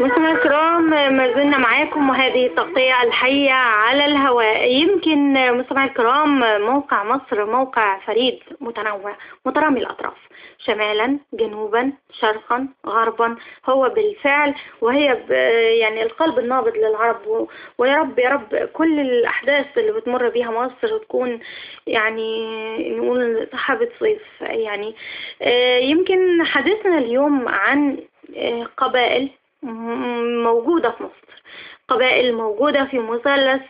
مستمعينا الكرام، ما زلنا معاكم وهذه التغطية الحية على الهواء. يمكن مستمعينا الكرام موقع مصر موقع فريد متنوع مترامي الأطراف، شمالا جنوبا شرقا غربا، هو بالفعل وهي يعني القلب النابض للعرب. ويا رب يا رب كل الأحداث اللي بتمر بيها مصر تكون يعني نقول سحابة صيف. يعني يمكن حديثنا اليوم عن قبائل موجودة في مصر، قبائل موجودة في مثلث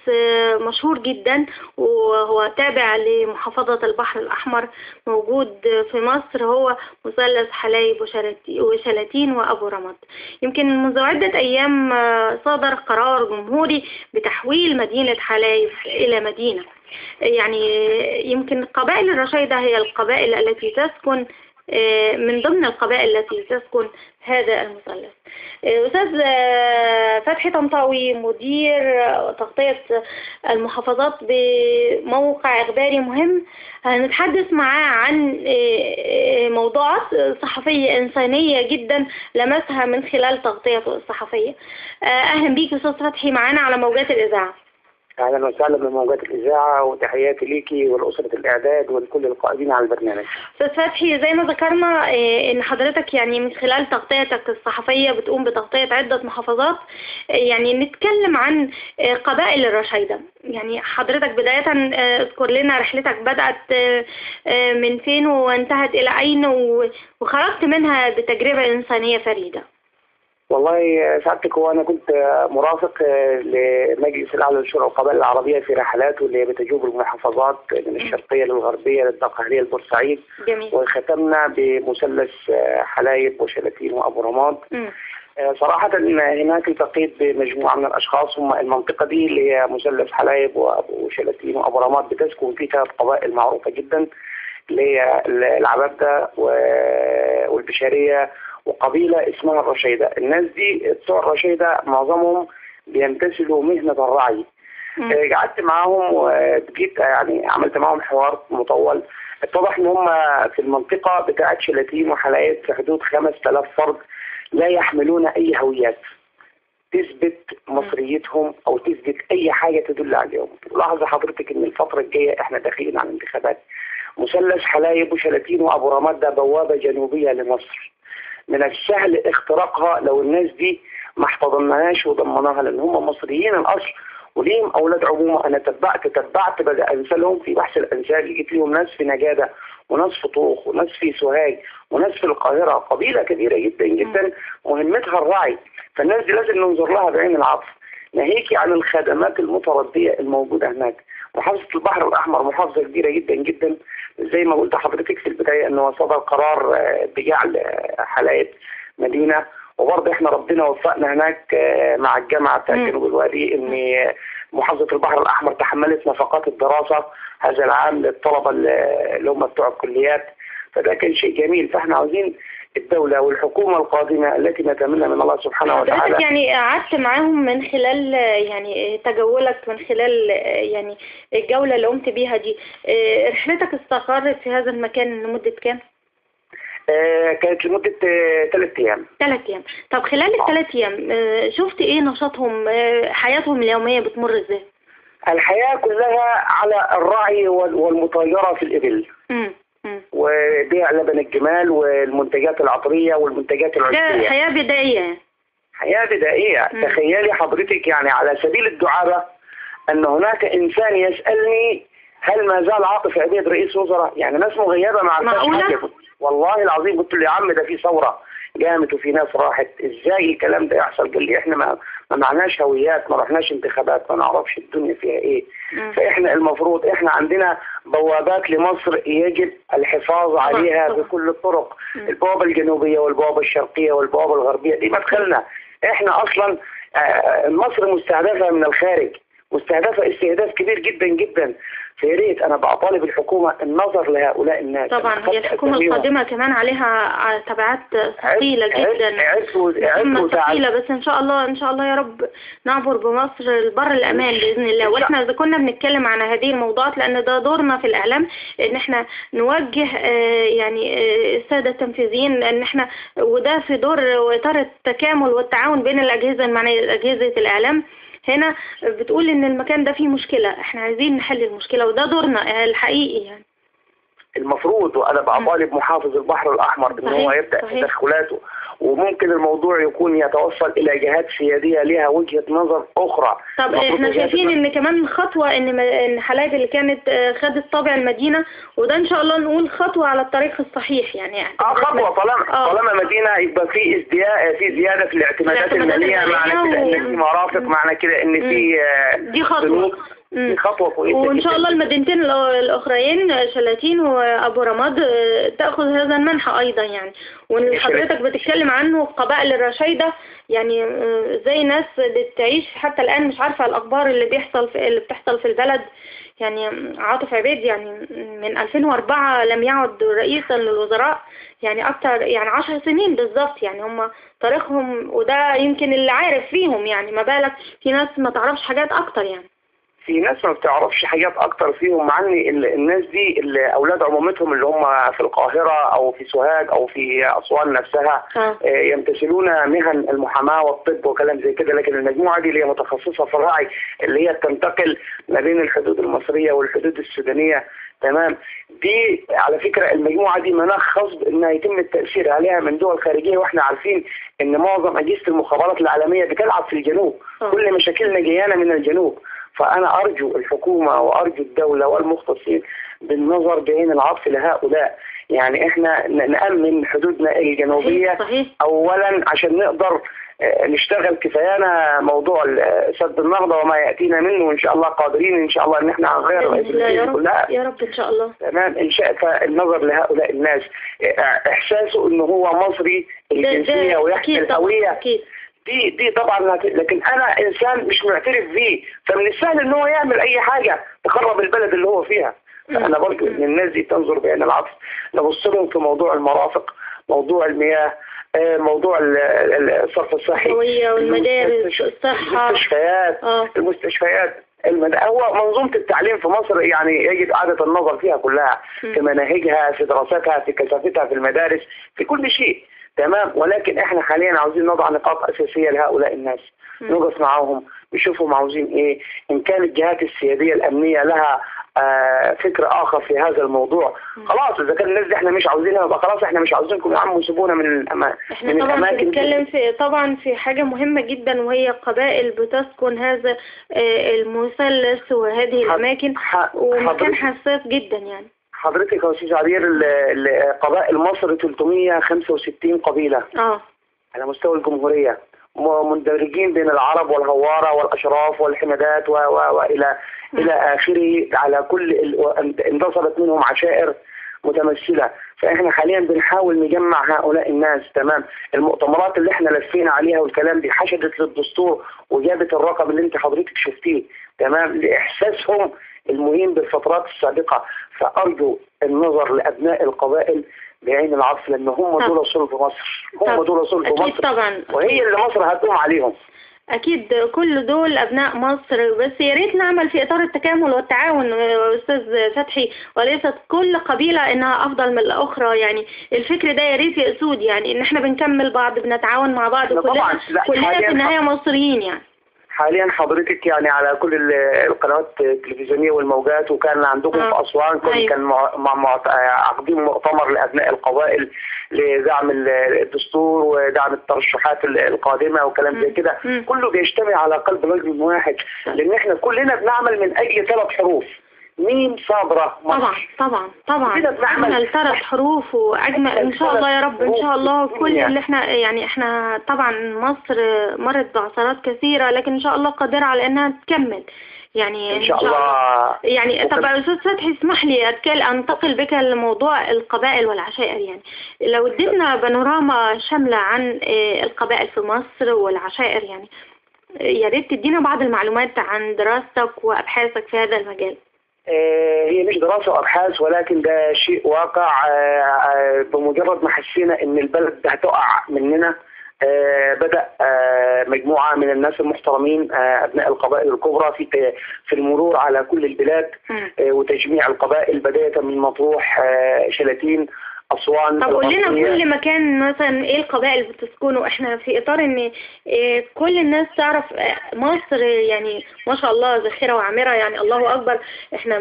مشهور جدا وهو تابع لمحافظة البحر الأحمر، موجود في مصر، هو مثلث حلايب وشلاتين وأبو رماد. يمكن منذ عدة أيام صدر قرار جمهوري بتحويل مدينة حلايب إلى مدينة. يعني يمكن القبائل الرشيدة هي القبائل التي تسكن من ضمن القبائل التي تسكن هذا المثلث. أستاذ فتحي طنطاوي مدير تغطية المحافظات بموقع إخباري مهم، هنتحدث معاه عن موضوعات صحفية إنسانية جدا لمسها من خلال تغطيته الصحفية. أهلا بيك أستاذ فتحي معانا على موجات الإذاعة. اهلا وسهلا بموجات الاذاعه، وتحياتي ليكي ولاسره الاعداد ولكل القائمين على البرنامج. استاذ فتحي، زي ما ذكرنا ان حضرتك يعني من خلال تغطيتك الصحفيه بتقوم بتغطيه عده محافظات، يعني نتكلم عن قبائل الرشيده. يعني حضرتك بدايه اذكر لنا رحلتك بدات من فين وانتهت الى اين وخرجت منها بتجربه انسانيه فريده. والله سعادتك، هو انا كنت مرافق لمجلس الاعلى للشورى والقبائل العربيه في رحلاته اللي بتجوب المحافظات من الشرقيه للغربيه للدقهليه لبورسعيد. جميل. وختمنا بمثلث حلايب وشلاتين وابو رماد. صراحه هناك التقيت بمجموعه من الاشخاص، هم المنطقه دي اللي هي مثلث حلايب وشلاتين وابو رماد بتسكن فيه 3 قبائل معروفه جدا، اللي هي العبابده والبشاريه وقبيلة اسمها الرشيدة. الناس دي بتوع الرشيدة معظمهم بيمتثلوا مهنة الرعي. قعدت معاهم وجيت يعني عملت معاهم حوار مطول. اتضح ان هم في المنطقة بتاعت شلاتين وحلايب في حدود 5000 فرد لا يحملون اي هويات تثبت مصريتهم او تثبت اي حاجة تدل عليهم. لاحظ حضرتك ان الفترة الجاية احنا داخلين على الانتخابات. مثلث حلايب وشلاتين وابو رماد ده بوابة جنوبية لمصر، من السهل اختراقها لو الناس دي ما احتضناهاش وضمناها، لان هم مصريين الاصل وليهم اولاد عمومه. انا تبعت بدا انسالهم في بحث الانسال، لقيت لهم ناس في نجاده وناس في طوخ وناس في سوهاج وناس في القاهره، قبيله كبيره جدا جدا مهمتها الرعي. فالناس دي لازم ننظر لها بعين العطف. ناهيكي عن الخدمات المترديه الموجوده هناك. محافظه البحر الاحمر محافظه كبيره جدا جدا، زي ما قلت حضرتك في البدايه انه صدر قرار بجعل حلايب مدينه، وبرضه احنا ربنا وفقنا هناك مع الجامعه بتاعت جنوب الوادي ان محافظه البحر الاحمر تحملت نفقات الدراسه هذا العام للطلبه اللي هم بتوع الكليات، فده كان شيء جميل. فاحنا عاوزين الدولة والحكومة القادمة التي نتمنى من الله سبحانه وتعالى. حضرتك يعني قعدت معاهم من خلال يعني تجولك، من خلال يعني الجولة اللي قمت بيها دي، رحلتك استقرت في هذا المكان لمدة كام؟ كانت لمدة 3 أيام. 3 أيام. طب خلال ال3 أيام شفت ايه نشاطهم، حياتهم اليومية بتمر ازاي؟ الحياة كلها على الرعي والمطايرة في الإبل. وبيع لبن الجمال والمنتجات العطرية والمنتجات العشبية. حياة بدائية. حياة بدائية. تخيلي حضرتك يعني على سبيل الدعابة أن هناك إنسان يسألني هل ما زال عاطف عبيد رئيس وزراء؟ يعني ناس مغيبة مع معقولة؟ والله العظيم. قلت له يا عم ده في ثورة قامت وفي ناس راحت، ازاي الكلام ده يحصل؟ قال لي احنا ما معناش هويات، ما رحناش انتخابات، ما نعرفش الدنيا فيها ايه. فاحنا المفروض احنا عندنا بوابات لمصر يجب الحفاظ عليها بكل الطرق. البوابة الجنوبية والبوابة الشرقية والبوابة الغربية دي مدخلنا. احنا اصلا مصر مستهدفة من الخارج، مستهدفة استهداف كبير جدا جدا. فيا ريت انا بطالب الحكومه النظر لهؤلاء الناس. طبعا هي الحكومه القادمه كمان عليها تبعات ثقيله جدا، ثقيله، بس ان شاء الله يا رب نعبر بمصر البر الامان باذن الله. واحنا اذا كنا بنتكلم عن هذه الموضوعات لان ده دورنا في الاعلام، ان احنا نوجه يعني الساده التنفيذيين، ان احنا وده في دور واطار التكامل والتعاون بين الاجهزه المعنيه، اجهزه الاعلام هنا بتقول ان المكان ده فيه مشكلة، احنا عايزين نحل المشكلة وده دورنا الحقيقي يعني. المفروض، وانا بطالب محافظ البحر الاحمر ان هو يبدأ تدخلاته، وممكن الموضوع يكون يتوصل الى جهات سيادية لها وجهة نظر اخرى. طب احنا شايفين ان كمان خطوة ان حلايب اللي كانت خدت طابع المدينة، وده ان شاء الله نقول خطوة على الطريق الصحيح يعني. خطوة طالما مدينة يبقى في زيادة في الاعتمادات المالية، معنى كده ان في مرافق، معنى كده ان في دي خطوة. دي خطوة كويسة وإن شاء الله المدينتين الأخرين شلاتين وأبو رماد تأخذ هذا المنحى أيضا يعني. واللي حضرتك بتتكلم عنه قبائل الرشيدة يعني زي ناس بتعيش حتى الآن مش عارفة الأخبار اللي بتحصل في البلد يعني. عاطف عبيد يعني من 2004 لم يعد رئيسا للوزراء يعني أكتر يعني 10 سنين بالظبط يعني. هم تاريخهم وده يمكن اللي عارف فيهم يعني، ما بالك في ناس ما تعرفش حاجات أكتر يعني. في ناس ما بتعرفش حاجات اكتر فيهم، مع ان الناس دي اللي اولاد عمومتهم اللي هم في القاهره او في سوهاج او في اسوان نفسها يمتثلون مهن المحاماه والطب وكلام زي كده، لكن المجموعه دي اللي هي متخصصه في الرعي، اللي هي تنتقل ما بين الحدود المصريه والحدود السودانيه، تمام. دي على فكره المجموعه دي مناخ خصب انها يتم التاثير عليها من دول خارجيه، واحنا عارفين ان معظم اجهزه المخابرات العالميه بتلعب في الجنوب. كل مشاكلنا جيانا من الجنوب. فأنا أرجو الحكومة وأرجو الدولة والمختصين بالنظر بعين العطف لهؤلاء. يعني إحنا نأمن حدودنا الجنوبية صحيح. أولا عشان نقدر نشتغل كفايانا موضوع سد النهضة وما يأتينا منه، وإن شاء الله قادرين إن شاء الله إن إحنا نغير كلها يا رب إن شاء الله. تمام. إن شاء النظر لهؤلاء الناس إحساسه إنه هو مصري الجنسية ويحمل الهوية، دي طبعا. لكن انا انسان مش معترف بيه، فمن السهل ان هو يعمل اي حاجه تخرب البلد اللي هو فيها. انا برجو ان الناس دي تنظر بعين العطف، نبص لهم في موضوع المرافق، موضوع المياه، موضوع الصرف الصحي والمدارس، الصحه، المستشفيات هو منظومة التعليم في مصر يعني يجب إعادة النظر فيها كلها، في مناهجها، في دراستها، في كثافتها في المدارس، في كل شيء، تمام. ولكن احنا حاليا عاوزين نضع نقاط اساسيه لهؤلاء الناس، نقف معاهم نشوفهم عاوزين ايه. ان كان الجهات السياديه الامنيه لها فكر اخر في هذا الموضوع، خلاص اذا كان الناس دي احنا مش عاوزينها يبقى خلاص احنا مش عاوزينكم يا عم، سيبونا من احنا طبعا بنتكلم في حاجه مهمه جدا، وهي قبائل بتسكن هذا المثلث وهذه الاماكن، ومكان حساس جدا يعني. حضرتك يا استاذ عبير قبائل مصر 365 قبيلة على مستوى الجمهورية، مندرجين بين العرب والهوارة والأشراف والحمدات وإلى آخره، على كل اندثرت منهم عشائر متمثلة. فإحنا حاليا بنحاول نجمع هؤلاء الناس، تمام. المؤتمرات اللي احنا لفينا عليها والكلام دي حشدت للدستور وجابت الرقم اللي انت حضرتك شفتيه، تمام، لإحساسهم المهم بالفترات السابقة. فأرجو النظر لأبناء القبائل بعين العطف، لأن هم دول صلب مصر، هم دول صلب مصر طبعا، وهي اللي مصر هتقوم عليهم. أكيد كل دول أبناء مصر، بس يا ريت نعمل في إطار التكامل والتعاون أستاذ فتحي، وليست كل قبيلة إنها أفضل من الأخرى يعني. الفكر ده يا ريت يسود يعني، إن إحنا بنكمل بعض، بنتعاون مع بعض، كلنا في النهاية مصريين يعني. حاليا حضرتك يعني على كل القنوات التلفزيونية والموجات، وكان عندكم في أسوان كان عقدين مؤتمر لأبناء القبائل لدعم الدستور ودعم الترشحات القادمة وكلام زي كده، كله بيجتمع على قلب رجل واحد، لأن احنا كلنا بنعمل من أجل 3 حروف: ميم صابرة مصر. طبعا عمل 3 حروف وأجمل إن شاء الله يا رب. إن شاء الله كل اللي احنا طبعا مصر مرت بعثرات كثيرة، لكن إن شاء الله قادرة على إنها تكمل يعني. إن شاء الله يعني. طب أستاذ فتحي اسمح لي أنتقل بك لموضوع القبائل والعشائر يعني. لو اديتنا بانوراما شاملة عن القبائل في مصر والعشائر يعني، يا ريت تدينا بعض المعلومات عن دراستك وأبحاثك في هذا المجال. هي مش دراسة وأبحاث، ولكن ده شيء واقع. بمجرد ما حسينا إن البلد هتقع مننا، بدأ مجموعة من الناس المحترمين أبناء القبائل الكبرى في المرور على كل البلاد وتجميع القبائل بداية من مطروح، شلاتين، أسوان. طب قول لنا كل مكان مثلا ايه القبائل بتسكنوا؟ احنا في اطار ان كل الناس تعرف مصر يعني ما شاء الله ذخيرة وعامرة، يعني الله اكبر. احنا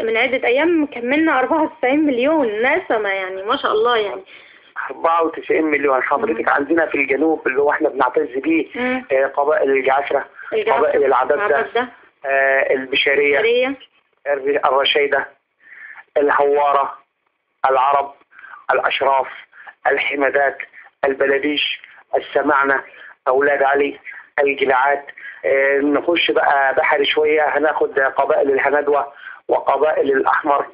من عدة ايام كملنا 94 مليون نسمة، يعني ما شاء الله يعني 94 مليون. حضرتك عندنا في الجنوب اللي هو احنا بنعتز بيه قبائل الجعفرة، قبائل العبدة، البشارية، الرشيدة، الهوارة، العرب، الأشراف، الحمدات، البلديش، السمعنة، أولاد علي، الجلعات. نخش بقى بحري شوية، هناخد قبائل الهندوة وقبائل الأحمر.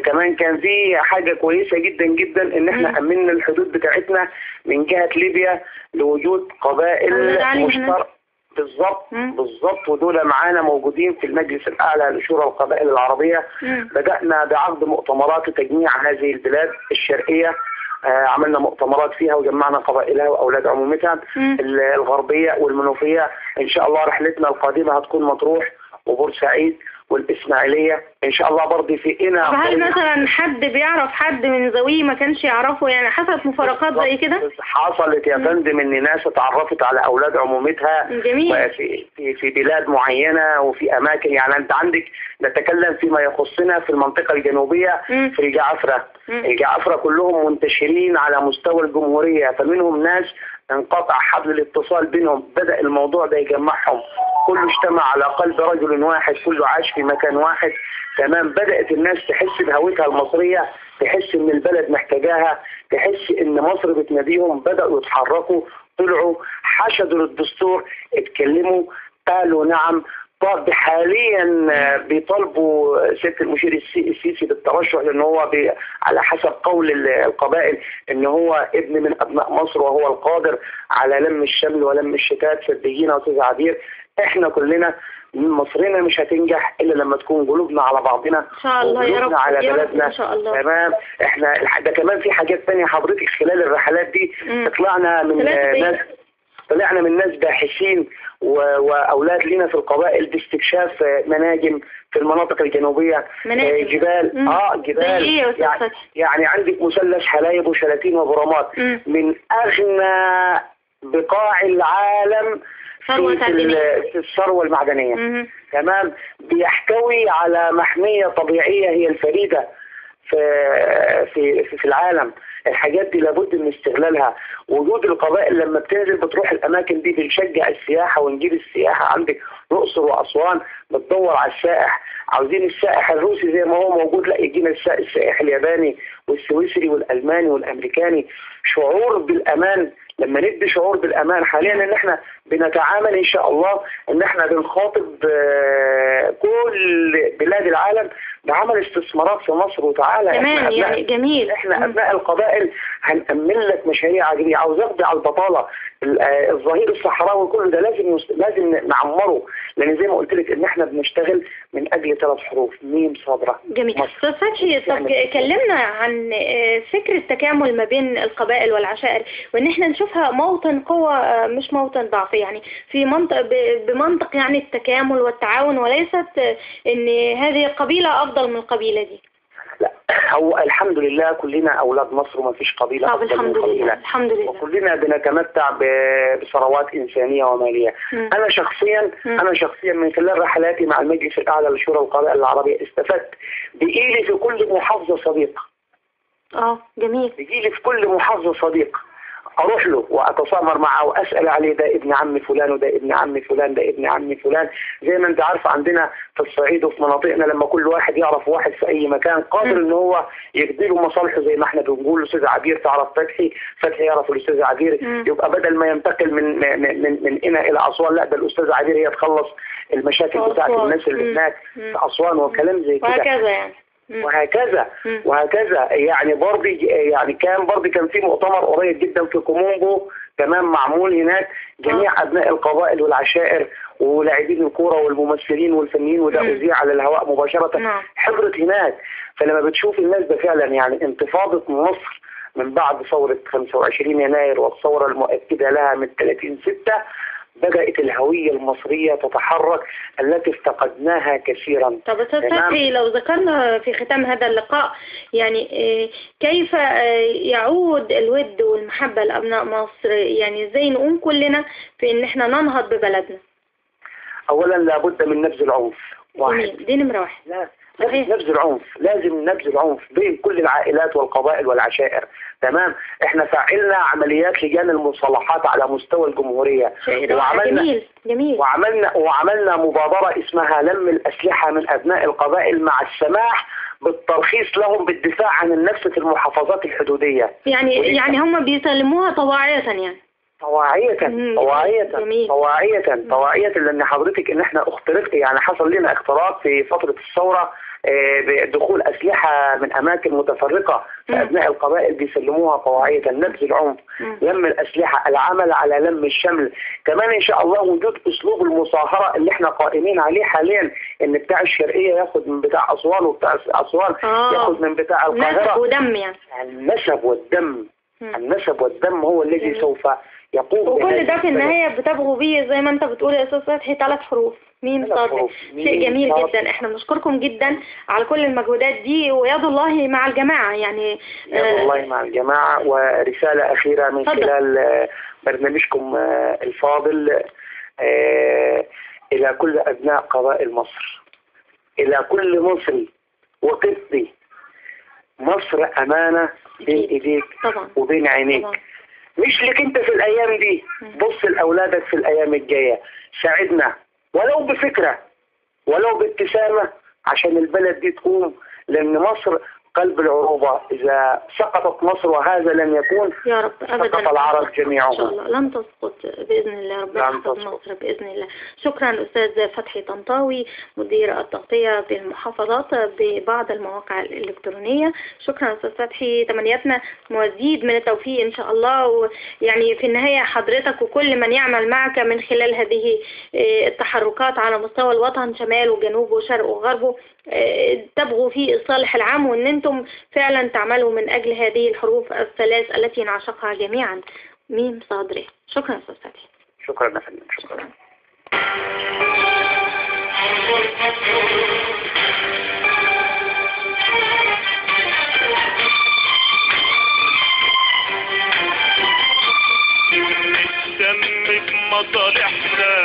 كمان كان في حاجة كويسة جدا جدا إن احنا أمننا الحدود بتاعتنا من جهة ليبيا لوجود قبائل مشتركة. بالضبط، ودول معانا موجودين في المجلس الأعلى لشورى القبائل العربية. بدأنا بعقد مؤتمرات لتجميع هذه البلاد الشرقية، عملنا مؤتمرات فيها وجمعنا قبائلها وأولاد عمومتها الغربية والمنوفية. إن شاء الله رحلتنا القادمة هتكون مطروح وبورسعيد والإسماعيلية إن شاء الله. برضه في طب هل مثلا حد بيعرف حد من ذويه ما كانش يعرفه؟ يعني حصلت مفارقات زي كده؟ حصلت يا فندم إن ناس اتعرفت على أولاد عمومتها. جميل. في بلاد معينة وفي أماكن. يعني أنت عندك نتكلم فيما يخصنا في المنطقة الجنوبية في الجعفرة. الجعفرة كلهم منتشرين على مستوى الجمهورية، فمنهم ناس انقطع حبل الاتصال بينهم، بدأ الموضوع ده يجمعهم، كله اجتمع على قلب رجل واحد، كله عاش في مكان واحد. تمام. بدأت الناس تحس بهويتها المصرية، تحس ان البلد محتاجاها، تحس ان مصر بتناديهم. بدأوا يتحركوا، طلعوا حشدوا للدستور، اتكلموا، قالوا نعم. طب حاليا بيطالبوا سيادة المشير السيسي بالترشح، لان هو على حسب قول القبائل ان هو ابن من ابناء مصر وهو القادر على لم الشمل ولم الشتات. صدقينا يا استاذ عبير، احنا كلنا مصرنا مش هتنجح الا لما تكون قلوبنا على بعضنا ان شاء الله يا رب، على بلدنا ان شاء الله. تمام. احنا ده كمان في حاجات ثانيه حضرتك خلال الرحلات دي طلعنا من ناس باحثين واولاد لنا في القبائل باستكشاف مناجم في المناطق الجنوبيه، جبال جبال. يعني عندك مثلث حلايب وشلاتين وبرامات من اغنى بقاع العالم في الثروه المعدنيه. تمام. بيحتوي على محميه طبيعيه هي الفريده في العالم. الحاجات دي لابد من استغلالها. وجود القبائل لما بتنزل بتروح الاماكن دي بنشجع السياحه ونجيب السياحه. عندك الاقصر واسوان بتدور على السائح، عاوزين السائح الروسي زي ما هو موجود، لا يجينا السائح الياباني والسويسري والالماني والامريكاني. شعور بالامان. لما ندي شعور بالامان حاليا ان احنا بنتعامل ان شاء الله ان احنا بنخاطب كل بلاد العالم بعمل استثمارات في مصر. وتعالى تمام يعني جميل. احنا ابناء القبائل هنأمن لك مشاريع عجيبه. عاوز اقضي على البطاله. الظهير الصحراوي كله ده لازم نعمره، لان زي ما قلت لك ان احنا بنشتغل من اجل 3 حروف: ميم صادره. جميل. استاذ فتحي، طب كلمنا عن فكره التكامل ما بين القبائل والعشائر، وان احنا نشوفها موطن قوه مش موطن ضعف، يعني في بمنطق يعني التكامل والتعاون، وليست ان هذه قبيله افضل من القبيله دي. لا، هو الحمد لله كلنا اولاد مصر وما فيش قبيله افضل من قبيله. الحمد لله. وكلنا بنتمتع بثروات انسانيه وماليه. انا شخصيا من خلال رحلاتي مع المجلس الاعلى لشورى القبائل العربيه استفدت. بيجيلي في كل محافظه صديق. جميل. بيجيلي في كل محافظه صديق، اروح له واتسامر معه واسال عليه، ده ابن عم فلان وده ابن عم فلان ده ابن عم فلان. زي ما انت عارف عندنا في الصعيد وفي مناطقنا لما كل واحد يعرف واحد في اي مكان قادر ان هو يقضي له مصالحه، زي ما احنا بنقول الاستاذ عبير تعرف فتحي يعرف الاستاذ عبير. يبقى بدل ما ينتقل من هنا الى اسوان، لا ده الاستاذ عبير هي تخلص المشاكل بتاعت الناس اللي هناك في اسوان وكلام زي كده. وهكذا يعني. وهكذا يعني برضه كان في مؤتمر قريب جدا في كومونجو تمام معمول هناك. جميع ابناء القبائل والعشائر ولاعبين الكوره والممثلين والفنيين، وده أذيع على الهواء مباشره. حضرت هناك. فلما بتشوف الناس ده فعلا يعني انتفاضه مصر من بعد ثوره 25 يناير والثوره المؤكده لها من 30/6 بدأت الهوية المصرية تتحرك التي افتقدناها كثيرا. طب أستاذ فتحي، لو ذكرنا في ختام هذا اللقاء يعني كيف يعود الود والمحبة لأبناء مصر؟ يعني ازاي نقوم كلنا في ان احنا ننهض ببلدنا؟ اولا لابد من نبذ العنف. دي نمرة واحد. نبذ العنف، لازم نبذ العنف بين كل العائلات والقبائل والعشائر. تمام. احنا فعلنا عمليات لجان المصالحات على مستوى الجمهورية، وعملنا جميل وعملنا مبادرة اسمها لم الأسلحة من أبناء القبائل مع السماح بالترخيص لهم بالدفاع عن النفس في المحافظات الحدودية. يعني هم بيسلموها طواعية يعني. طواعية لأن حضرتك إن إحنا اخترقت، يعني حصل لنا اختراق في فترة الثورة بدخول أسلحة من أماكن متفرقة، فأبناء القبائل بيسلموها طواعية. نبذ العنف، لم الأسلحة، العمل على لم الشمل، كمان إن شاء الله وجود أسلوب المصاهرة اللي إحنا قائمين عليه حاليا، إن بتاع الشرقية ياخد من بتاع أسوان، وبتاع أسوان ياخد من بتاع القاهرة. نسب ودم يعني. النسب والدم هو الذي سوف يقوم. وكل ده في النهاية بتبغوا بيه زي ما انت بتقول يا استاذ فتحي 3 حروف: ميم صاد. شيء جميل جدا. احنا بنشكركم جدا على كل المجهودات دي، ويد الله مع الجماعة. يعني يد الله مع الجماعة. ورسالة أخيرة من خلال برنامجكم الفاضل إلى كل أبناء قبائل مصر، إلى كل مصري وقبطي: مصر أمانة بين إيديك وبين عينيك. مش لك انت في الايام دي، بص لاولادك في الايام الجايه. ساعدنا ولو بفكره، ولو بابتسامه، عشان البلد دي تقوم، لان مصر قلب العروبه. اذا سقطت مصر، وهذا لن يكون، يا رب ابدا، سقط العرب جميعهم. ان شاء الله لن تسقط باذن الله. ربنا يحفظ مصر باذن الله. شكرا استاذ فتحي طنطاوي، مدير التغطيه بالمحافظات ببعض المواقع الالكترونيه. شكرا استاذ فتحي، تمنياتنا مزيد من التوفيق ان شاء الله. ويعني في النهايه حضرتك وكل من يعمل معك من خلال هذه التحركات على مستوى الوطن، شمال وجنوب وشرق وغربه، تبغوا في الصالح العام، وان انتم فعلا تعملوا من اجل هذه الحروف الثلاث التي نعشقها جميعا: ميم صاد ر. شكرا استاذ فتحي. شكرا يا فندم. شكرا. نهتم بمصالحنا